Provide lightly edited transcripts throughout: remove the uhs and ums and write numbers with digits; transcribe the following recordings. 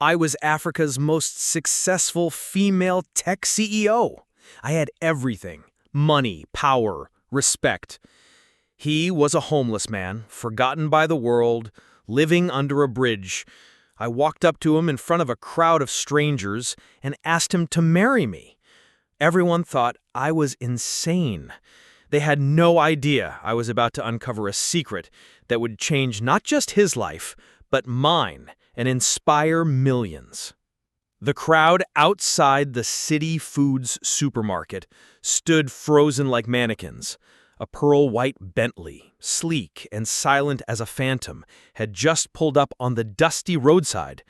I was Africa's most successful female tech CEO. I had everything: money, power, respect. He was a homeless man, forgotten by the world, living under a bridge. I walked up to him in front of a crowd of strangers and asked him to marry me. Everyone thought I was insane. They had no idea I was about to uncover a secret that would change not just his life, but mine, and inspire millions. The crowd outside the City Foods supermarket stood frozen like mannequins. A pearl-white Bentley, sleek and silent as a phantom, had just pulled up on the dusty roadside.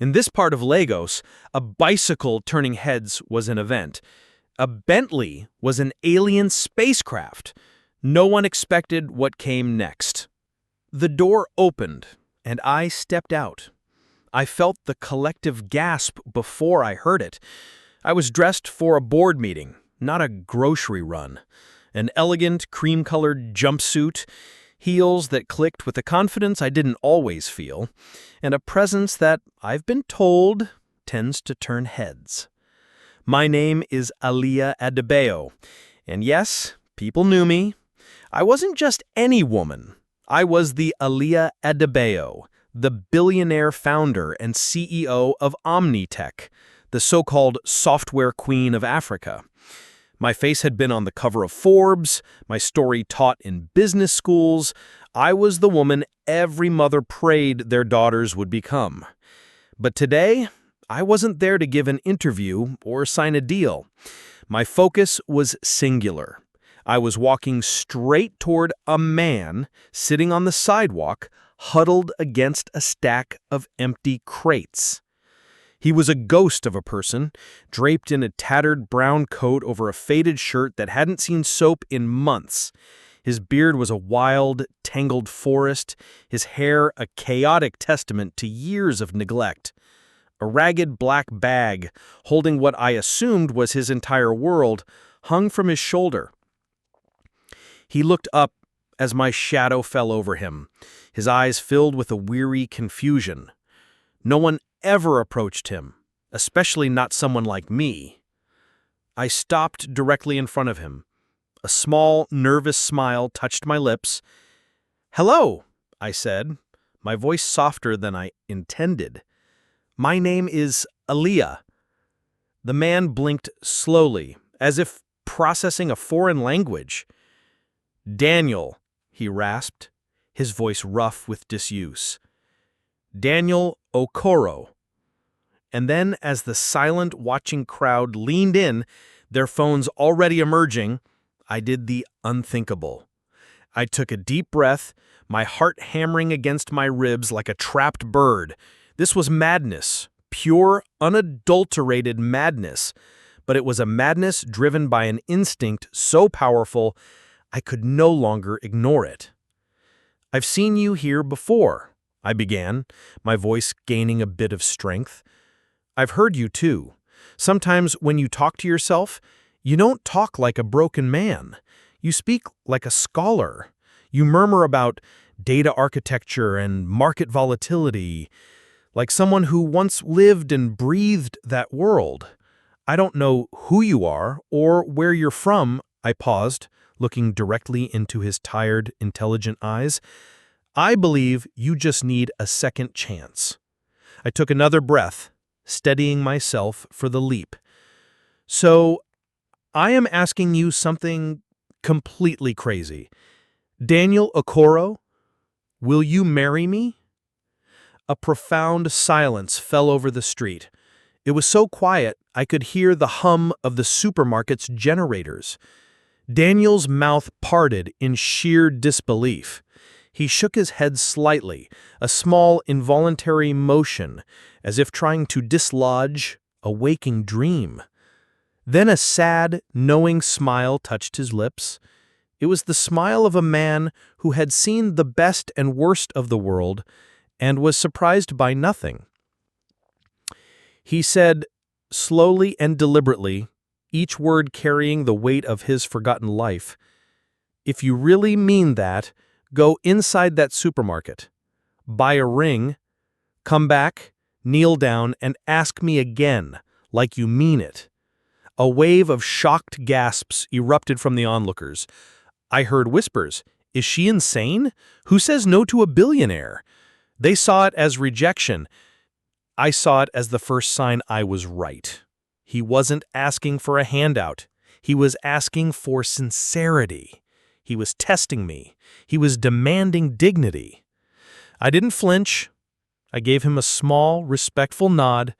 In this part of Lagos, a bicycle turning heads was an event. A Bentley was an alien spacecraft. No one expected what came next. The door opened, and I stepped out. I felt the collective gasp before I heard it. I was dressed for a board meeting, not a grocery run. An elegant, cream-colored jumpsuit, heels that clicked with a confidence I didn't always feel, and a presence that, I've been told, tends to turn heads. My name is Aliyah Adebayo, and yes, people knew me. I wasn't just any woman. I was the Aliyah Adebayo, the billionaire founder and CEO of Omnitech, the so-called software queen of Africa. My face had been on the cover of Forbes, my story taught in business schools. I was the woman every mother prayed their daughters would become. But today, I wasn't there to give an interview or sign a deal. My focus was singular. I was walking straight toward a man sitting on the sidewalk, huddled against a stack of empty crates. He was a ghost of a person, draped in a tattered brown coat over a faded shirt that hadn't seen soap in months. His beard was a wild, tangled forest, his hair a chaotic testament to years of neglect. A ragged black bag, holding what I assumed was his entire world, hung from his shoulder. He looked up as my shadow fell over him, his eyes filled with a weary confusion. No one ever approached him, especially not someone like me. I stopped directly in front of him. A small, nervous smile touched my lips. "Hello," I said, my voice softer than I intended. "My name is Aliyah." The man blinked slowly, as if processing a foreign language. "Daniel," he rasped, his voice rough with disuse. "Daniel Okoro." And then, as the silent, watching crowd leaned in, their phones already emerging, I did the unthinkable. I took a deep breath, my heart hammering against my ribs like a trapped bird. This was madness, pure, unadulterated madness, but it was a madness driven by an instinct so powerful I could no longer ignore it. "I've seen you here before," I began, my voice gaining a bit of strength. "I've heard you too. Sometimes when you talk to yourself, you don't talk like a broken man. You speak like a scholar. You murmur about data architecture and market volatility, like someone who once lived and breathed that world. I don't know who you are or where you're from." I paused, looking directly into his tired, intelligent eyes. "I believe you just need a second chance." I took another breath, steadying myself for the leap. "So, I am asking you something completely crazy. Daniel Okoro, will you marry me?" A profound silence fell over the street. It was so quiet I could hear the hum of the supermarket's generators. Daniel's mouth parted in sheer disbelief. He shook his head slightly, a small involuntary motion, as if trying to dislodge a waking dream. Then a sad, knowing smile touched his lips. It was the smile of a man who had seen the best and worst of the world and was surprised by nothing. He said, slowly and deliberately, each word carrying the weight of his forgotten life, "If you really mean that, go inside that supermarket, buy a ring, come back, Kneel down and ask me again, like you mean it." A wave of shocked gasps erupted from the onlookers. I heard whispers. "Is she insane? Who says no to a billionaire?" They saw it as rejection. I saw it as the first sign I was right. He wasn't asking for a handout. He was asking for sincerity. He was testing me. He was demanding dignity. I didn't flinch. I gave him a small, respectful nod.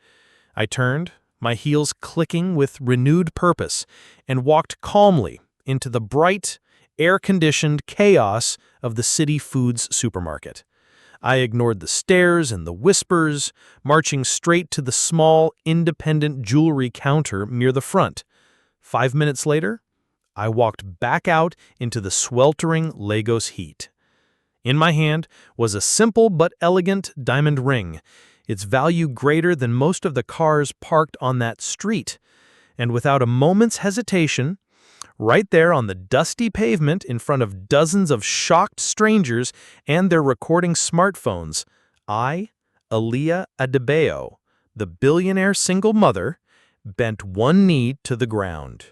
I turned, my heels clicking with renewed purpose, and walked calmly into the bright, air-conditioned chaos of the City Foods supermarket. I ignored the stares and the whispers, marching straight to the small, independent jewelry counter near the front. 5 minutes later, I walked back out into the sweltering Lagos heat. In my hand was a simple but elegant diamond ring, its value greater than most of the cars parked on that street. And without a moment's hesitation, right there on the dusty pavement in front of dozens of shocked strangers and their recording smartphones, I, Aaliyah Adebayo, the billionaire single mother, bent one knee to the ground.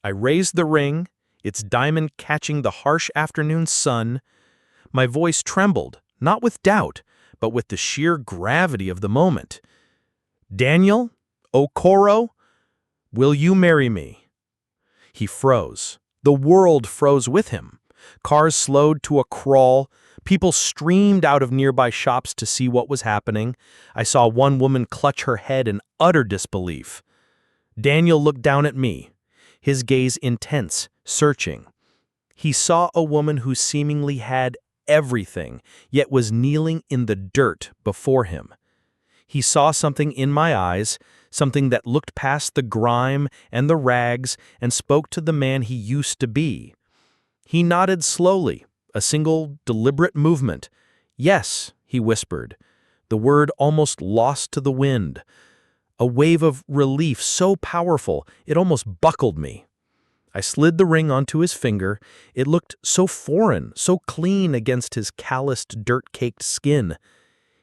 I raised the ring, its diamond catching the harsh afternoon sun. My voice trembled, not with doubt, but with the sheer gravity of the moment. "Daniel Okoro, will you marry me?" He froze. The world froze with him. Cars slowed to a crawl. People streamed out of nearby shops to see what was happening. I saw one woman clutch her head in utter disbelief. Daniel looked down at me, his gaze intense, searching. He saw a woman who seemingly had everything, yet was kneeling in the dirt before him. He saw something in my eyes, something that looked past the grime and the rags and spoke to the man he used to be. He nodded slowly, a single deliberate movement. "Yes," he whispered, the word almost lost to the wind. A wave of relief so powerful it almost buckled me. I slid the ring onto his finger. It looked so foreign, so clean against his calloused, dirt-caked skin.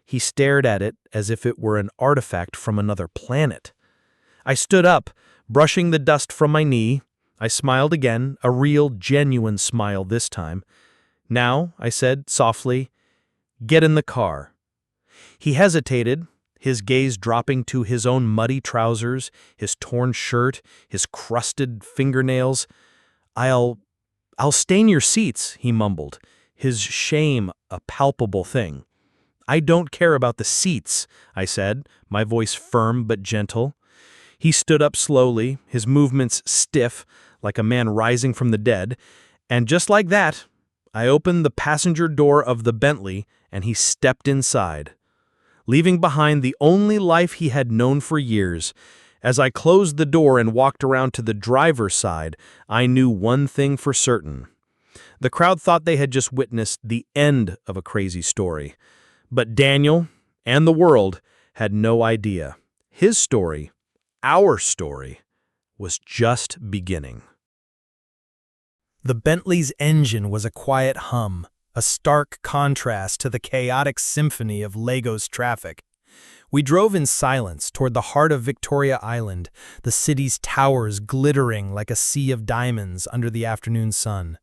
He stared at it as if it were an artifact from another planet. I stood up, brushing the dust from my knee. I smiled again, a real, genuine smile this time. "Now," I said softly, "get in the car." He hesitated, his gaze dropping to his own muddy trousers, his torn shirt, his crusted fingernails. I'll stain your seats," he mumbled, his shame a palpable thing. "I don't care about the seats," I said, my voice firm but gentle. He stood up slowly, his movements stiff, like a man rising from the dead, and just like that, I opened the passenger door of the Bentley and he stepped inside, leaving behind the only life he had known for years. As I closed the door and walked around to the driver's side, I knew one thing for certain. The crowd thought they had just witnessed the end of a crazy story. But Daniel and the world had no idea. His story, our story, was just beginning. The Bentley's engine was a quiet hum, a stark contrast to the chaotic symphony of Lagos traffic. We drove in silence toward the heart of Victoria Island, the city's towers glittering like a sea of diamonds under the afternoon sun.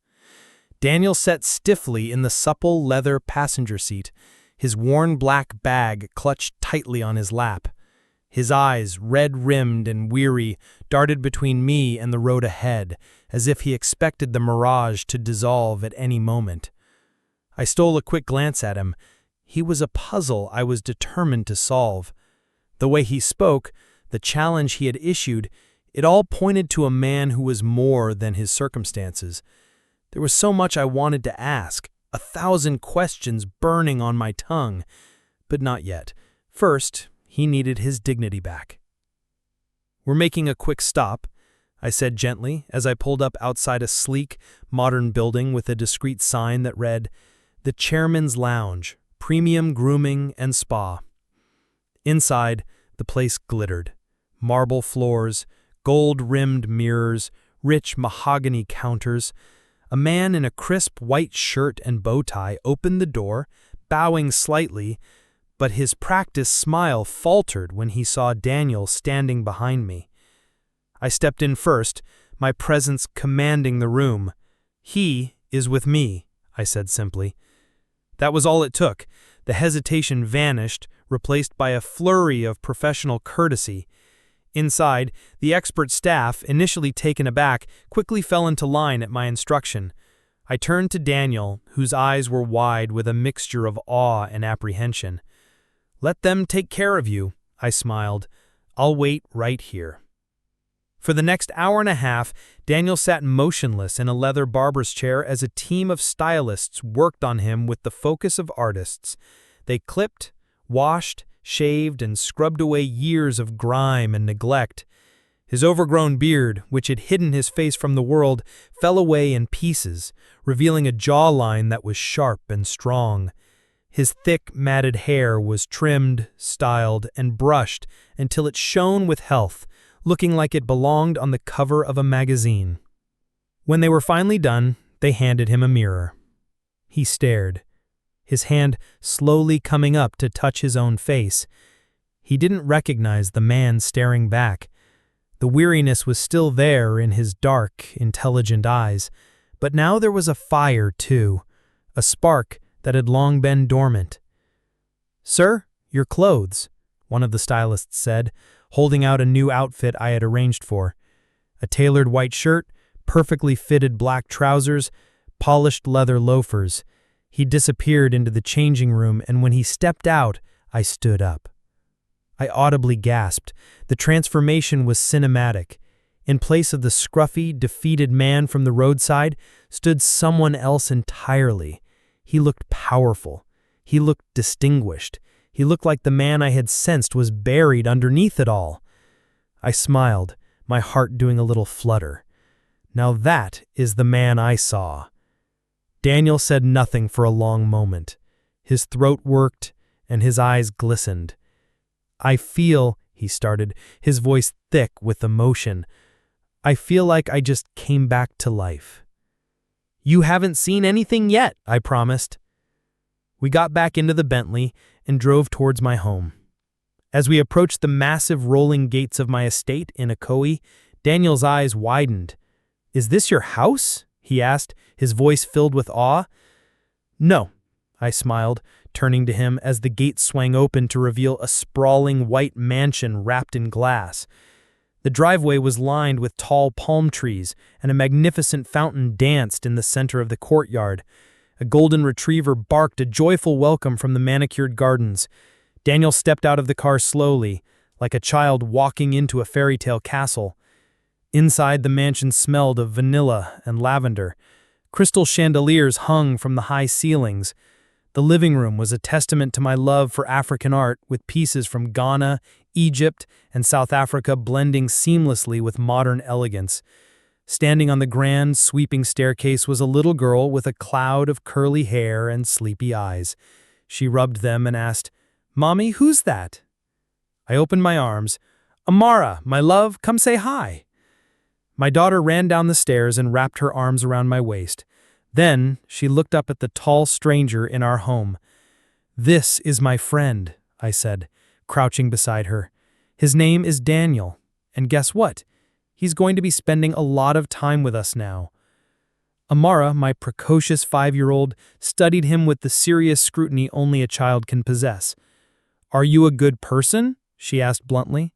Daniel sat stiffly in the supple leather passenger seat, his worn black bag clutched tightly on his lap. His eyes, red-rimmed and weary, darted between me and the road ahead, as if he expected the mirage to dissolve at any moment. I stole a quick glance at him. He was a puzzle I was determined to solve. The way he spoke, the challenge he had issued, it all pointed to a man who was more than his circumstances. There was so much I wanted to ask, 1,000 questions burning on my tongue, but not yet. First, he needed his dignity back. "We're making a quick stop," I said gently as I pulled up outside a sleek, modern building with a discreet sign that read, "The Chairman's Lounge, Premium Grooming and Spa." Inside, the place glittered. Marble floors, gold-rimmed mirrors, rich mahogany counters. A man in a crisp white shirt and bow tie opened the door, bowing slightly, But his practiced smile faltered when he saw Daniel standing behind me. I stepped in first, my presence commanding the room. "He is with me," I said simply. That was all it took. The hesitation vanished, replaced by a flurry of professional courtesy. Inside, the expert staff, initially taken aback, quickly fell into line at my instruction. I turned to Daniel, whose eyes were wide with a mixture of awe and apprehension. "Let them take care of you," I smiled. "I'll wait right here." For the next hour and a half, Daniel sat motionless in a leather barber's chair as a team of stylists worked on him with the focus of artists. They clipped, washed, shaved, and scrubbed away years of grime and neglect. His overgrown beard, which had hidden his face from the world, fell away in pieces, revealing a jawline that was sharp and strong. His thick, matted hair was trimmed, styled, and brushed until it shone with health, looking like it belonged on the cover of a magazine. When they were finally done, they handed him a mirror. He stared, his hand slowly coming up to touch his own face. He didn't recognize the man staring back. The weariness was still there in his dark, intelligent eyes, but now there was a fire too, a spark that had long been dormant. "Sir, your clothes," one of the stylists said, holding out a new outfit I had arranged for. A tailored white shirt, perfectly fitted black trousers, polished leather loafers. He disappeared into the changing room, and when he stepped out, I stood up. I audibly gasped. The transformation was cinematic. In place of the scruffy, defeated man from the roadside stood someone else entirely. He looked powerful. He looked distinguished. He looked like the man I had sensed was buried underneath it all. I smiled, my heart doing a little flutter. Now that is the man I saw. Daniel said nothing for a long moment. His throat worked, and his eyes glistened. "I feel," he started, his voice thick with emotion, "I feel like I just came back to life." "You haven't seen anything yet," I promised. We got back into the Bentley and drove towards my home. As we approached the massive rolling gates of my estate in Ocoee, Daniel's eyes widened. "Is this your house?" he asked, his voice filled with awe. "No," I smiled, turning to him as the gate swung open to reveal a sprawling white mansion wrapped in glass. The driveway was lined with tall palm trees, and a magnificent fountain danced in the center of the courtyard. A golden retriever barked a joyful welcome from the manicured gardens. Daniel stepped out of the car slowly, like a child walking into a fairy tale castle. Inside, the mansion smelled of vanilla and lavender. Crystal chandeliers hung from the high ceilings. The living room was a testament to my love for African art, with pieces from Ghana, Egypt, and South Africa blending seamlessly with modern elegance. Standing on the grand, sweeping staircase was a little girl with a cloud of curly hair and sleepy eyes. She rubbed them and asked, "Mommy, who's that?" I opened my arms. "Amara, my love, come say hi." My daughter ran down the stairs and wrapped her arms around my waist. Then she looked up at the tall stranger in our home. "This is my friend," I said, crouching beside her. "His name is Daniel, and guess what? He's going to be spending a lot of time with us now." Amara, my precocious 5-year-old, studied him with the serious scrutiny only a child can possess. "Are you a good person?" she asked bluntly.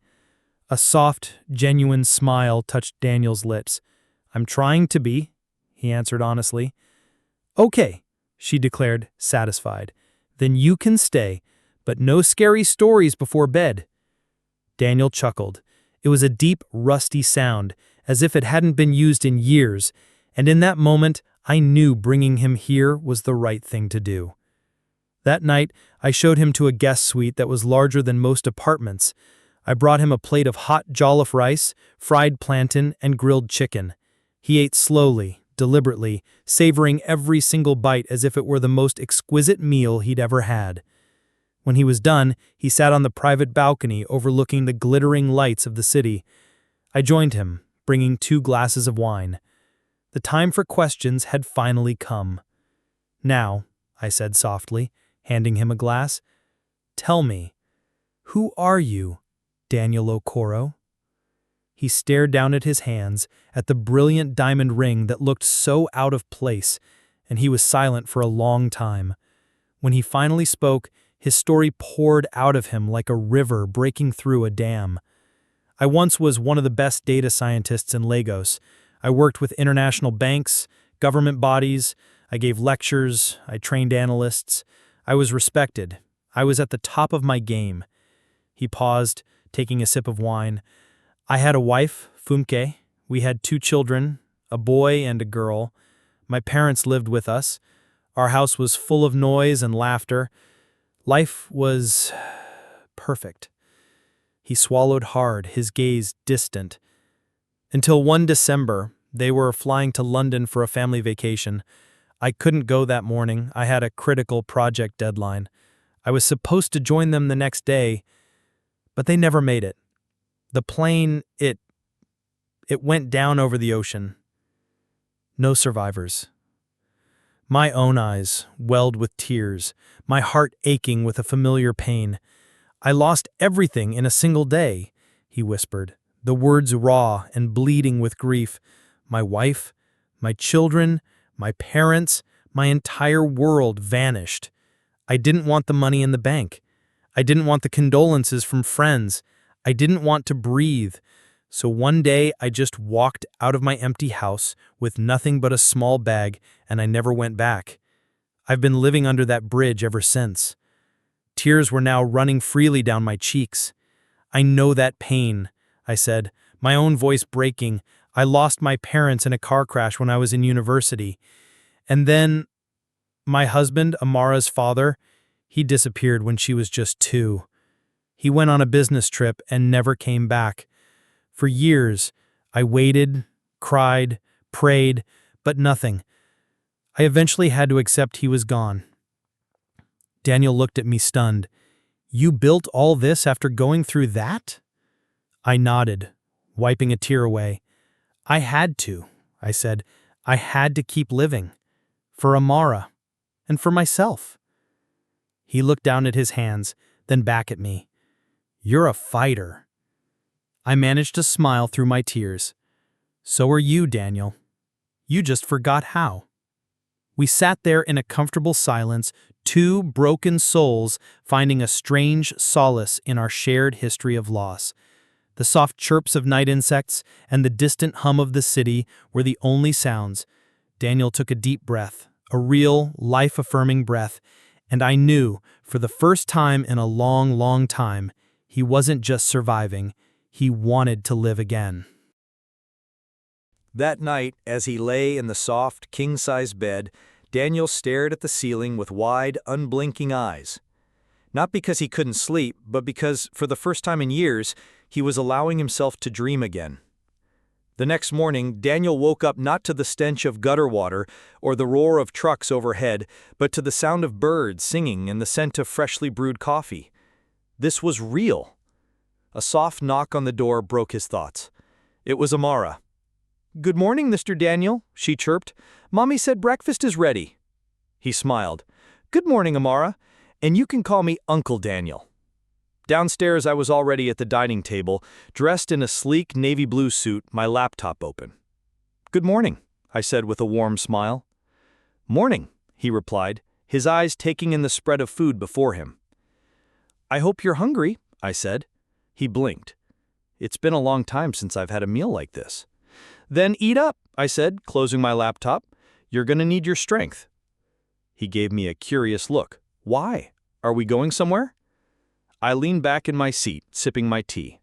A soft, genuine smile touched Daniel's lips. "I'm trying to be," he answered honestly. "Okay," she declared, satisfied. "Then you can stay, but no scary stories before bed." Daniel chuckled. It was a deep, rusty sound, as if it hadn't been used in years, and in that moment, I knew bringing him here was the right thing to do. That night, I showed him to a guest suite that was larger than most apartments. I brought him a plate of hot jollof rice, fried plantain, and grilled chicken. He ate slowly, deliberately, savoring every single bite as if it were the most exquisite meal he'd ever had. When he was done, he sat on the private balcony overlooking the glittering lights of the city. I joined him, bringing 2 glasses of wine. The time for questions had finally come. "Now," I said softly, handing him a glass, Tell me, who are you, Daniel Okoro? He stared down at his hands, at the brilliant diamond ring that looked so out of place, and he was silent for a long time. When he finally spoke, his story poured out of him like a river breaking through a dam. I once was one of the best data scientists in Lagos. I worked with international banks, government bodies, I gave lectures, I trained analysts. I was respected. I was at the top of my game. He paused, taking a sip of wine. I had a wife, Funke. We had 2 children, a boy and a girl. My parents lived with us. Our house was full of noise and laughter. Life was perfect. He swallowed hard, his gaze distant. Until one December, they were flying to London for a family vacation. I couldn't go that morning. I had a critical project deadline. I was supposed to join them the next day, but they never made it. The plane, it went down over the ocean. No survivors. My own eyes welled with tears, my heart aching with a familiar pain. I lost everything in a single day, he whispered, the words raw and bleeding with grief. My wife, my children, my parents, my entire world vanished. I didn't want the money in the bank. I didn't want the condolences from friends. I didn't want to breathe. So one day I just walked out of my empty house with nothing but a small bag, and I never went back. I've been living under that bridge ever since. Tears were now running freely down my cheeks. I know that pain, I said, my own voice breaking. I lost my parents in a car crash when I was in university. And then my husband, Amara's father, he disappeared when she was just 2. He went on a business trip and never came back. For years, I waited, cried, prayed, but nothing. I eventually had to accept he was gone. Daniel looked at me stunned. You built all this after going through that? I nodded, wiping a tear away. I had to, I said. I had to keep living. For Amara. And for myself. He looked down at his hands, then back at me. You're a fighter. I managed to smile through my tears. So are you, Daniel. You just forgot how. We sat there in a comfortable silence, 2 broken souls finding a strange solace in our shared history of loss. The soft chirps of night insects and the distant hum of the city were the only sounds. Daniel took a deep breath, a real, life-affirming breath, and I knew, for the first time in a long, long time, he wasn't just surviving, he wanted to live again. That night, as he lay in the soft, king-size bed, Daniel stared at the ceiling with wide, unblinking eyes. Not because he couldn't sleep, but because, for the first time in years, he was allowing himself to dream again. The next morning, Daniel woke up not to the stench of gutter water or the roar of trucks overhead, but to the sound of birds singing and the scent of freshly brewed coffee. This was real. A soft knock on the door broke his thoughts. It was Amara. "Good morning, Mr. Daniel," she chirped. "Mommy said breakfast is ready." He smiled. "Good morning, Amara, and you can call me Uncle Daniel." Downstairs, I was already at the dining table, dressed in a sleek navy blue suit, my laptop open. "Good morning," I said with a warm smile. "Morning," he replied, his eyes taking in the spread of food before him. "I hope you're hungry," I said. He blinked. "It's been a long time since I've had a meal like this." "Then eat up," I said, closing my laptop. "You're gonna need your strength." He gave me a curious look. "Why? Are we going somewhere?" I leaned back in my seat, sipping my tea.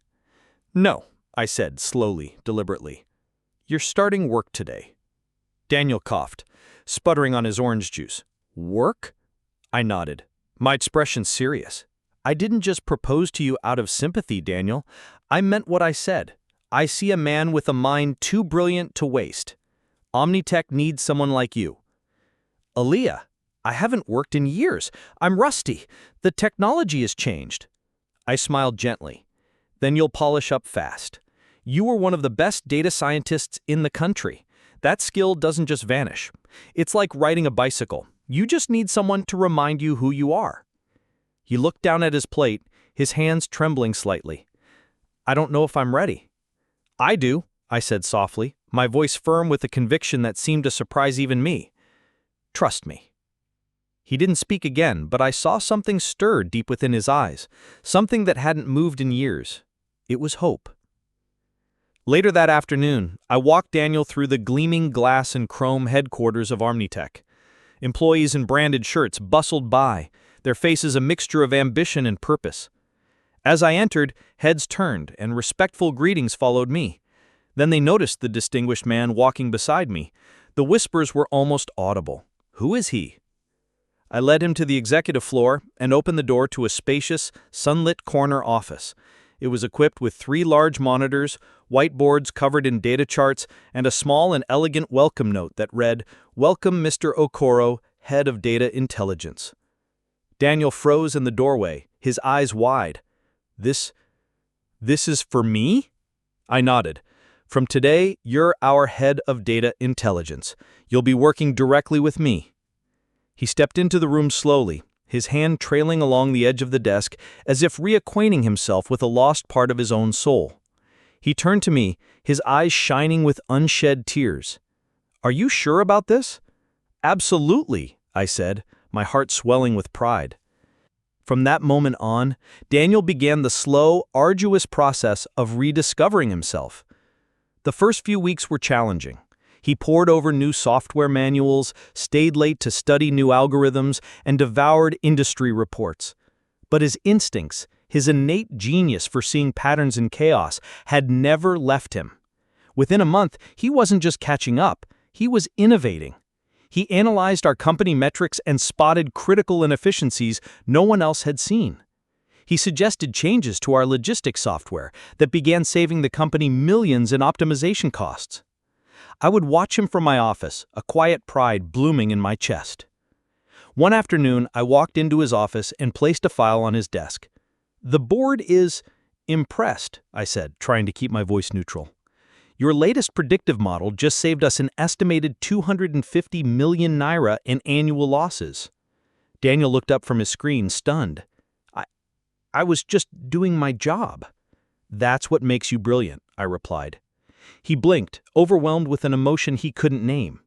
"No," I said slowly, deliberately. "You're starting work today." Daniel coughed, sputtering on his orange juice. "Work?" I nodded, my expression serious. "I didn't just propose to you out of sympathy, Daniel. I meant what I said. I see a man with a mind too brilliant to waste. Omnitech needs someone like you." "Aaliyah, I haven't worked in years. I'm rusty. The technology has changed." I smiled gently. "Then you'll polish up fast. You were one of the best data scientists in the country. That skill doesn't just vanish. It's like riding a bicycle. You just need someone to remind you who you are." He looked down at his plate, his hands trembling slightly. "I don't know if I'm ready." "I do," I said softly, my voice firm with a conviction that seemed to surprise even me. "Trust me." He didn't speak again, but I saw something stir deep within his eyes, something that hadn't moved in years. It was hope. Later that afternoon, I walked Daniel through the gleaming glass and chrome headquarters of Omnitech. Employees in branded shirts bustled by, their faces a mixture of ambition and purpose. As I entered, heads turned and respectful greetings followed me. Then they noticed the distinguished man walking beside me. The whispers were almost audible. "Who is he?" I led him to the executive floor and opened the door to a spacious, sunlit corner office. It was equipped with 3 large monitors, whiteboards covered in data charts, and a small and elegant welcome note that read, "Welcome Mr. Okoro, Head of Data Intelligence." Daniel froze in the doorway, his eyes wide. This is for me?" I nodded. "From today, you're our Head of Data Intelligence. You'll be working directly with me." He stepped into the room slowly, his hand trailing along the edge of the desk as if reacquainting himself with a lost part of his own soul. He turned to me, his eyes shining with unshed tears. "Are you sure about this?" "Absolutely," I said, my heart swelling with pride. From that moment on, Daniel began the slow, arduous process of rediscovering himself. The first few weeks were challenging. He pored over new software manuals, stayed late to study new algorithms, and devoured industry reports. But his instincts, his innate genius for seeing patterns in chaos, had never left him. Within a month, he wasn't just catching up, he was innovating. He analyzed our company metrics and spotted critical inefficiencies no one else had seen. He suggested changes to our logistics software that began saving the company millions in optimization costs. I would watch him from my office, a quiet pride blooming in my chest. One afternoon, I walked into his office and placed a file on his desk. "The board is impressed," I said, trying to keep my voice neutral. "Your latest predictive model just saved us an estimated 250 million naira in annual losses." Daniel looked up from his screen, stunned. I was just doing my job." "That's what makes you brilliant," I replied. He blinked, overwhelmed with an emotion he couldn't name.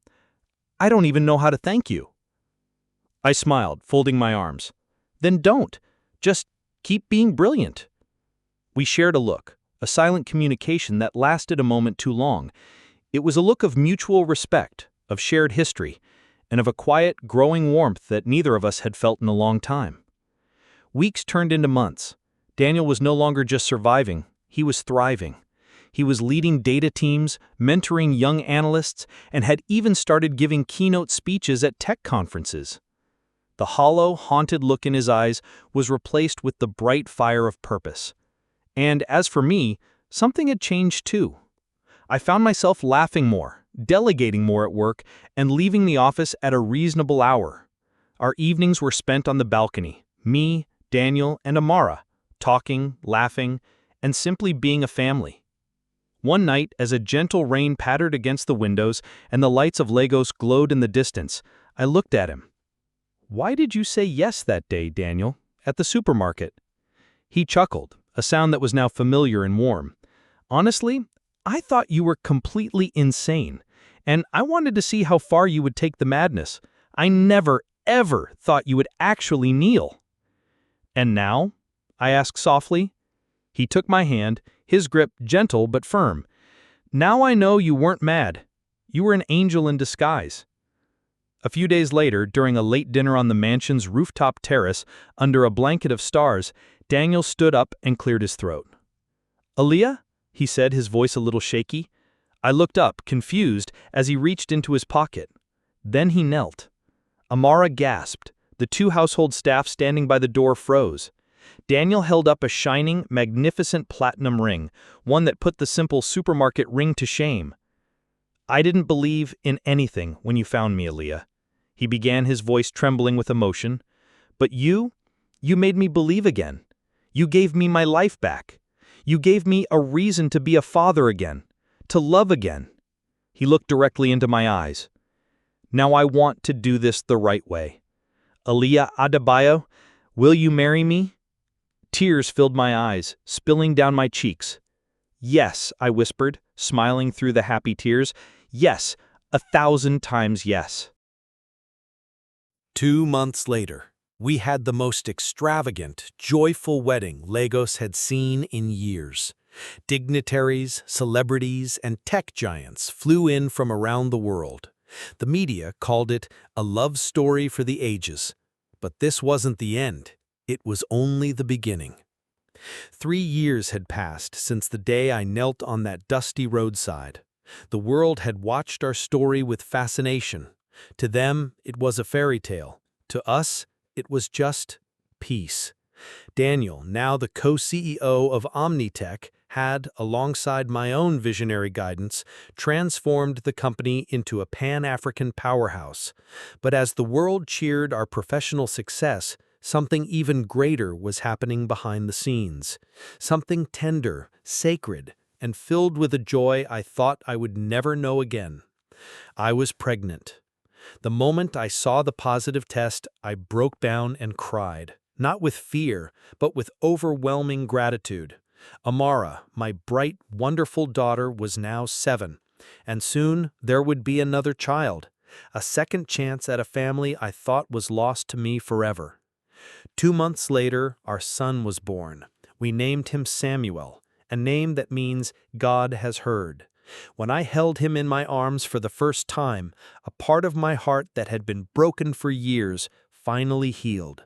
"I don't even know how to thank you." I smiled, folding my arms. "Then don't. Just keep being brilliant." We shared a look, a silent communication that lasted a moment too long. It was a look of mutual respect, of shared history, and of a quiet, growing warmth that neither of us had felt in a long time. Weeks turned into months. Daniel was no longer just surviving, he was thriving. He was leading data teams, mentoring young analysts, and had even started giving keynote speeches at tech conferences. The hollow, haunted look in his eyes was replaced with the bright fire of purpose. And as for me, something had changed too. I found myself laughing more, delegating more at work, and leaving the office at a reasonable hour. Our evenings were spent on the balcony, me, Daniel, and Amara, talking, laughing, and simply being a family. One night, as a gentle rain pattered against the windows and the lights of Lagos glowed in the distance, I looked at him. "Why did you say yes that day, Daniel, at the supermarket?" He chuckled, a sound that was now familiar and warm. "Honestly, I thought you were completely insane, and I wanted to see how far you would take the madness. I never, ever thought you would actually kneel." "And now?" I asked softly. He took my hand, his grip gentle but firm. "Now I know you weren't mad. You were an angel in disguise." A few days later, during a late dinner on the mansion's rooftop terrace under a blanket of stars, Daniel stood up and cleared his throat. "Aaliyah?" he said, his voice a little shaky. I looked up, confused, as he reached into his pocket. Then he knelt. Amara gasped. The 2 household staff standing by the door froze. Daniel held up a shining, magnificent platinum ring, one that put the simple supermarket ring to shame. "I didn't believe in anything when you found me, Aaliyah," he began, his voice trembling with emotion. "But you made me believe again. You gave me my life back. You gave me a reason to be a father again, to love again." He looked directly into my eyes. "Now I want to do this the right way. Aaliyah Adebayo, Will you marry me? Tears filled my eyes, spilling down my cheeks. Yes, I whispered, smiling through the happy tears. Yes, 1,000 times yes. 2 months later, we had the most extravagant, joyful wedding Lagos had seen in years. Dignitaries, celebrities, and tech giants flew in from around the world. The media called it a love story for the ages. But this wasn't the end. It was only the beginning. 3 years had passed since the day I knelt on that dusty roadside. The world had watched our story with fascination. To them, it was a fairy tale. To us, it was just peace. Daniel, now the co-CEO of Omnitech, had, alongside my own visionary guidance, transformed the company into a Pan-African powerhouse. But as the world cheered our professional success, something even greater was happening behind the scenes. Something tender, sacred, and filled with a joy I thought I would never know again. I was pregnant. The moment I saw the positive test, I broke down and cried, not with fear, but with overwhelming gratitude. Amara, my bright, wonderful daughter, was now 7, and soon there would be another child, a second chance at a family I thought was lost to me forever. 2 months later, our son was born. We named him Samuel, a name that means God has heard. When I held him in my arms for the first time, a part of my heart that had been broken for years finally healed.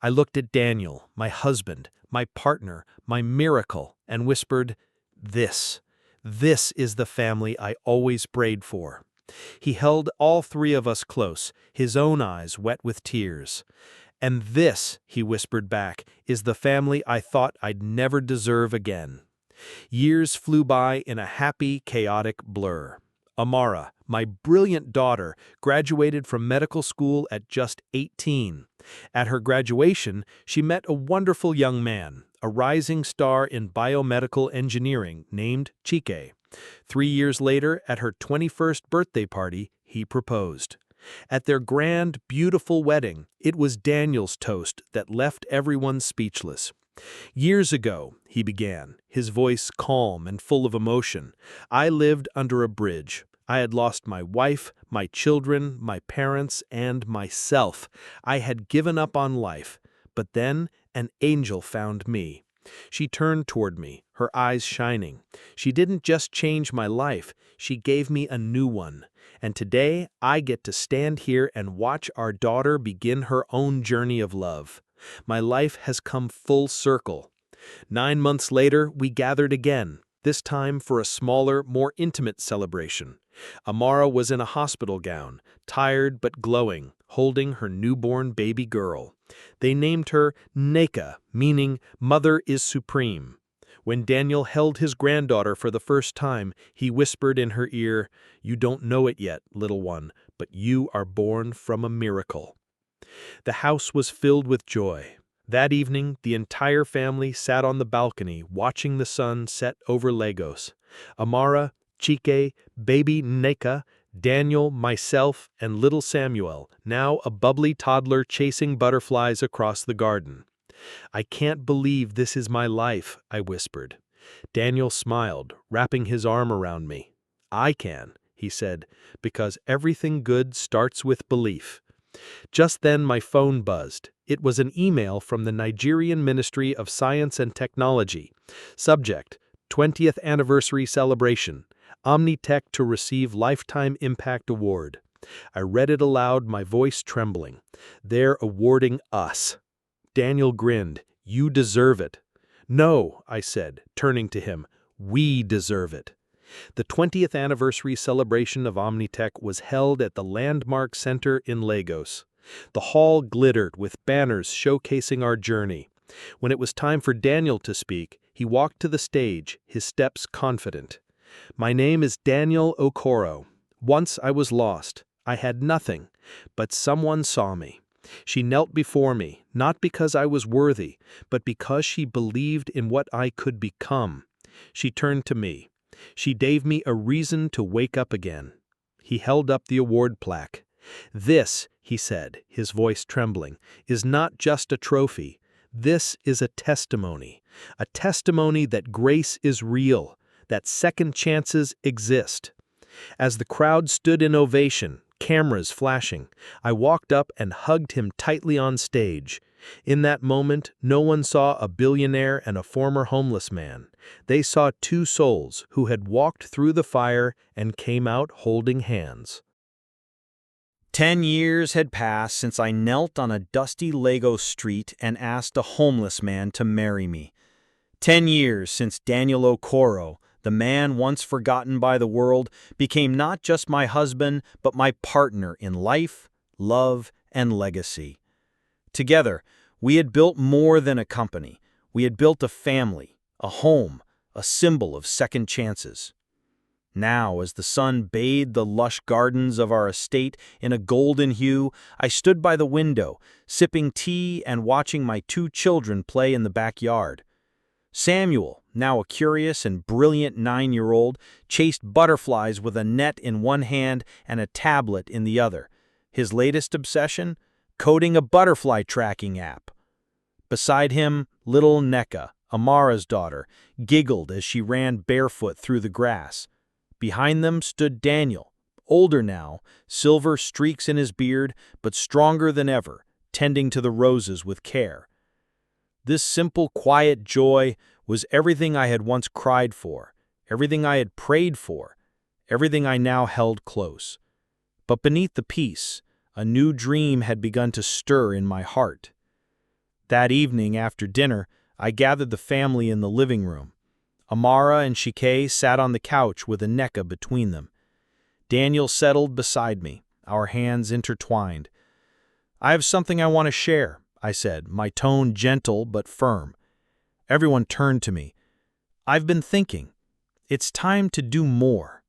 I looked at Daniel, my husband, my partner, my miracle, and whispered, This is the family I always prayed for." He held all 3 of us close, his own eyes wet with tears. "And this," he whispered back, "is the family I thought I'd never deserve again." Years flew by in a happy, chaotic blur. Amara, my brilliant daughter, graduated from medical school at just 18. At her graduation, she met a wonderful young man, a rising star in biomedical engineering named Chike. 3 years later, at her 21st birthday party, he proposed. At their grand, beautiful wedding, it was Daniel's toast that left everyone speechless. "Years ago," he began, his voice calm and full of emotion, "I lived under a bridge. I had lost my wife, my children, my parents, and myself. I had given up on life. But then an angel found me. She turned toward me, her eyes shining. She didn't just change my life, she gave me a new one. And today I get to stand here and watch our daughter begin her own journey of love. My life has come full circle." 9 months later, we gathered again, this time for a smaller, more intimate celebration. Amara was in a hospital gown, tired but glowing, holding her newborn baby girl. They named her Neka, meaning Mother is Supreme. When Daniel held his granddaughter for the first time, he whispered in her ear, "You don't know it yet, little one, but you are born from a miracle." The house was filled with joy. That evening, the entire family sat on the balcony watching the sun set over Lagos. Amara, Chike, baby Neka, Daniel, myself, and little Samuel, now a bubbly toddler chasing butterflies across the garden. "I can't believe this is my life," I whispered. Daniel smiled, wrapping his arm around me. "I can," he said, "because everything good starts with belief." Just then my phone buzzed. It was an email from the Nigerian Ministry of Science and Technology. Subject: 20th Anniversary Celebration. Omnitech to receive Lifetime Impact Award. I read it aloud, my voice trembling. "They're awarding us." Daniel grinned. "You deserve it." "No," I said, turning to him. "We deserve it." The 20th anniversary celebration of Omnitech was held at the Landmark Center in Lagos. The hall glittered with banners showcasing our journey. When it was time for Daniel to speak, he walked to the stage, his steps confident. "My name is Daniel Okoro. Once I was lost. I had nothing, but someone saw me. She knelt before me, not because I was worthy, but because she believed in what I could become. She turned to me. She gave me a reason to wake up again." He held up the award plaque. "This," he said, his voice trembling, "is not just a trophy. This is a testimony that grace is real, that second chances exist." As the crowd stood in ovation, cameras flashing, I walked up and hugged him tightly on stage. In that moment, no one saw a billionaire and a former homeless man. They saw two souls who had walked through the fire and came out holding hands. 10 years had passed since I knelt on a dusty Lego street and asked a homeless man to marry me. 10 years since Daniel Okoro, the man once forgotten by the world, became not just my husband, but my partner in life, love, and legacy. Together, we had built more than a company. We had built a family, a home, a symbol of second chances. Now, as the sun bathed the lush gardens of our estate in a golden hue, I stood by the window, sipping tea and watching my two children play in the backyard. Samuel, now a curious and brilliant 9-year-old, chased butterflies with a net in one hand and a tablet in the other. His latest obsession? Coding a butterfly tracking app. Beside him, little Neka, Amara's daughter, giggled as she ran barefoot through the grass. Behind them stood Daniel, older now, silver streaks in his beard, but stronger than ever, tending to the roses with care. This simple, quiet joy was everything I had once cried for, everything I had prayed for, everything I now held close. But beneath the peace, a new dream had begun to stir in my heart. That evening, after dinner, I gathered the family in the living room. Amara and Shike sat on the couch with a Neka between them. Daniel settled beside me, our hands intertwined. "I have something I want to share," I said, my tone gentle but firm. Everyone turned to me. "I've been thinking. It's time to do more."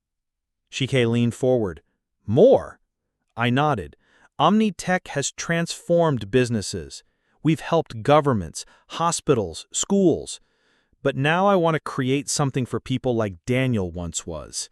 Shike leaned forward. "More?" I nodded. Omnitech has transformed businesses. We've helped governments, hospitals, schools. But now I want to create something for people like Daniel once was.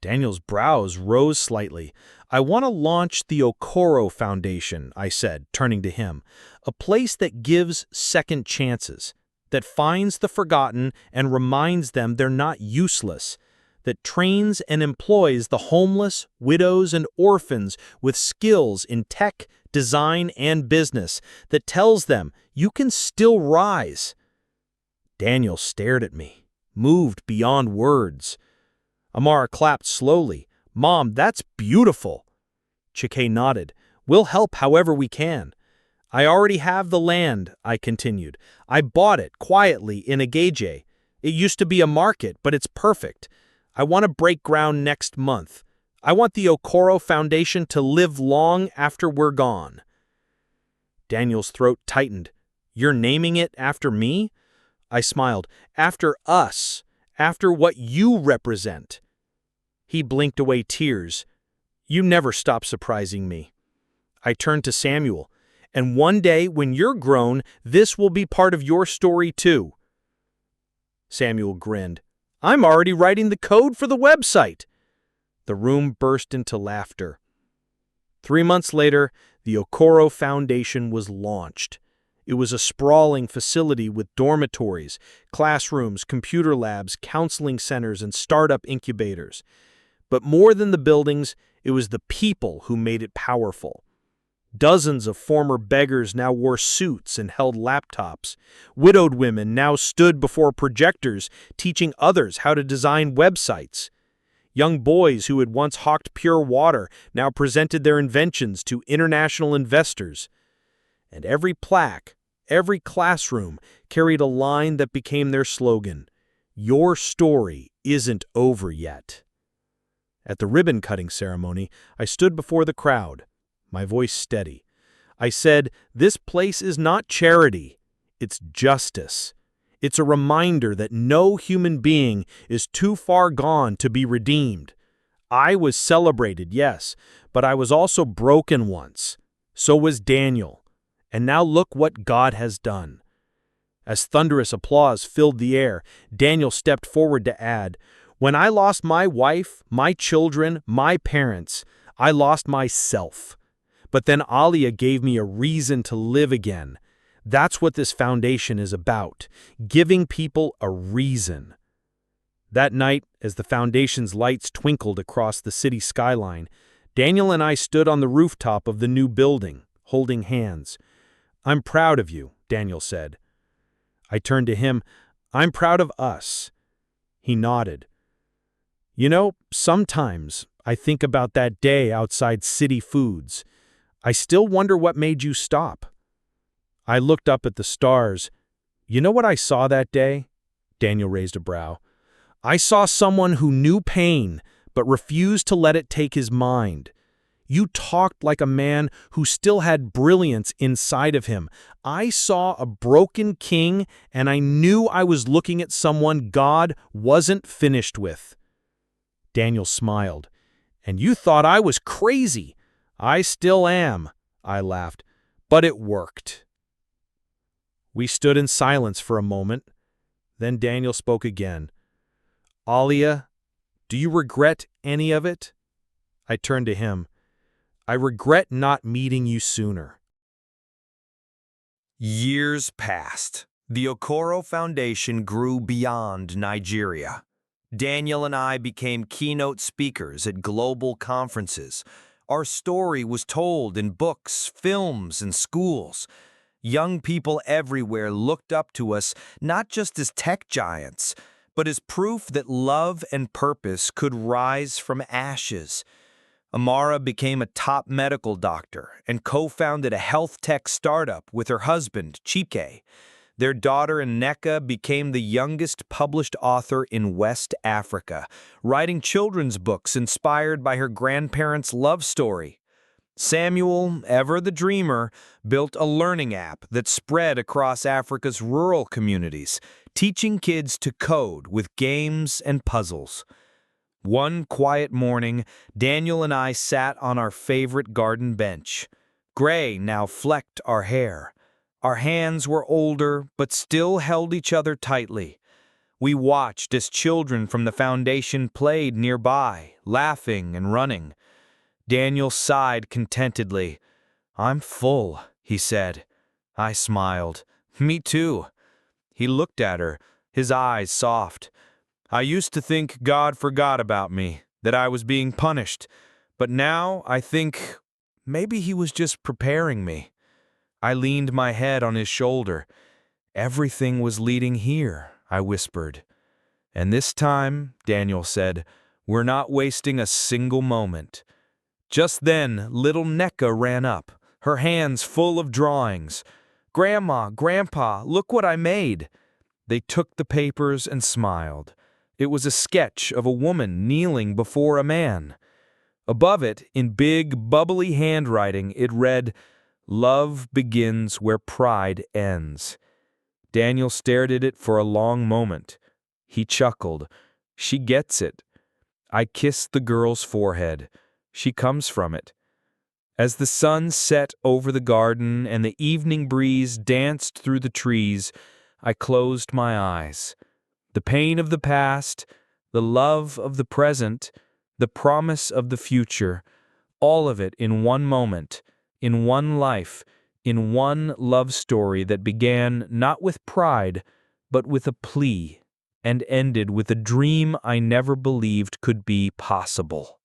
Daniel's brows rose slightly. "I want to launch the Okoro Foundation," I said, turning to him. "A place that gives second chances, that finds the forgotten and reminds them they're not useless, that trains and employs the homeless, widows, and orphans with skills in tech, design, and business, that tells them you can still rise." Daniel stared at me, moved beyond words. Amara clapped slowly. "Mom, that's beautiful." Chike nodded. "We'll help however we can." "I already have the land," I continued. "I bought it quietly in Ageje. It used to be a market, but it's perfect. I want to break ground next month. I want the Okoro Foundation to live long after we're gone." Daniel's throat tightened. "You're naming it after me?" I smiled. "After us. After what you represent." He blinked away tears. "You never stop surprising me." I turned to Samuel. "And one day, when you're grown, this will be part of your story too." Samuel grinned. "I'm already writing the code for the website." The room burst into laughter. 3 months later, the Okoro Foundation was launched. It was a sprawling facility with dormitories, classrooms, computer labs, counseling centers, and startup incubators. But more than the buildings, it was the people who made it powerful. Dozens of former beggars now wore suits and held laptops. Widowed women now stood before projectors, teaching others how to design websites. Young boys who had once hawked pure water now presented their inventions to international investors. And every plaque, every classroom carried a line that became their slogan: "Your story isn't over yet." At the ribbon-cutting ceremony, I stood before the crowd, my voice steady. I said, "This place is not charity, it's justice. It's a reminder that no human being is too far gone to be redeemed. I was celebrated, yes, but I was also broken once. So was Daniel. And now look what God has done." As thunderous applause filled the air, Daniel stepped forward to add, "When I lost my wife, my children, my parents, I lost myself. But then Alia gave me a reason to live again. That's what this foundation is about, giving people a reason. That night, as the foundation's lights twinkled across the city skyline, Daniel and I stood on the rooftop of the new building, holding hands. "I'm proud of you," Daniel said. I turned to him. "I'm proud of us." He nodded. "You know, sometimes I think about that day outside City Foods. I still wonder what made you stop." I looked up at the stars. "You know what I saw that day?" Daniel raised a brow. "I saw someone who knew pain, but refused to let it take his mind. You talked like a man who still had brilliance inside of him. I saw a broken king, and I knew I was looking at someone God wasn't finished with." Daniel smiled. "And you thought I was crazy." "I still am," I laughed. "But it worked." We stood in silence for a moment. Then Daniel spoke again. "Alia, do you regret any of it?" I turned to him. "I regret not meeting you sooner." Years passed. The Okoro Foundation grew beyond Nigeria. Daniel and I became keynote speakers at global conferences. Our story was told in books, films, and schools. Young people everywhere looked up to us not just as tech giants, but as proof that love and purpose could rise from ashes. Amara became a top medical doctor and co-founded a health tech startup with her husband, Chike. Their daughter Nneka became the youngest published author in West Africa, writing children's books inspired by her grandparents' love story. Samuel, ever the dreamer, built a learning app that spread across Africa's rural communities, teaching kids to code with games and puzzles. One quiet morning, Daniel and I sat on our favorite garden bench. Gray now flecked our hair. Our hands were older, but still held each other tightly. We watched as children from the foundation played nearby, laughing and running. Daniel sighed contentedly. "I'm full," he said. I smiled. "Me too." He looked at her, his eyes soft. "I used to think God forgot about me, that I was being punished. But now I think maybe he was just preparing me." I leaned my head on his shoulder. "Everything was leading here," I whispered. "And this time," Daniel said, "we're not wasting a single moment." Just then, little Nneka ran up, her hands full of drawings. "Grandma, Grandpa, look what I made." They took the papers and smiled. It was a sketch of a woman kneeling before a man. Above it, in big, bubbly handwriting, it read, "Love begins where pride ends." Daniel stared at it for a long moment. He chuckled. "She gets it." I kissed the girl's forehead. "She comes from it." As the sun set over the garden and the evening breeze danced through the trees, I closed my eyes. The pain of the past, the love of the present, the promise of the future, all of it in one moment, in one life, in one love story that began not with pride, but with a plea, and ended with a dream I never believed could be possible.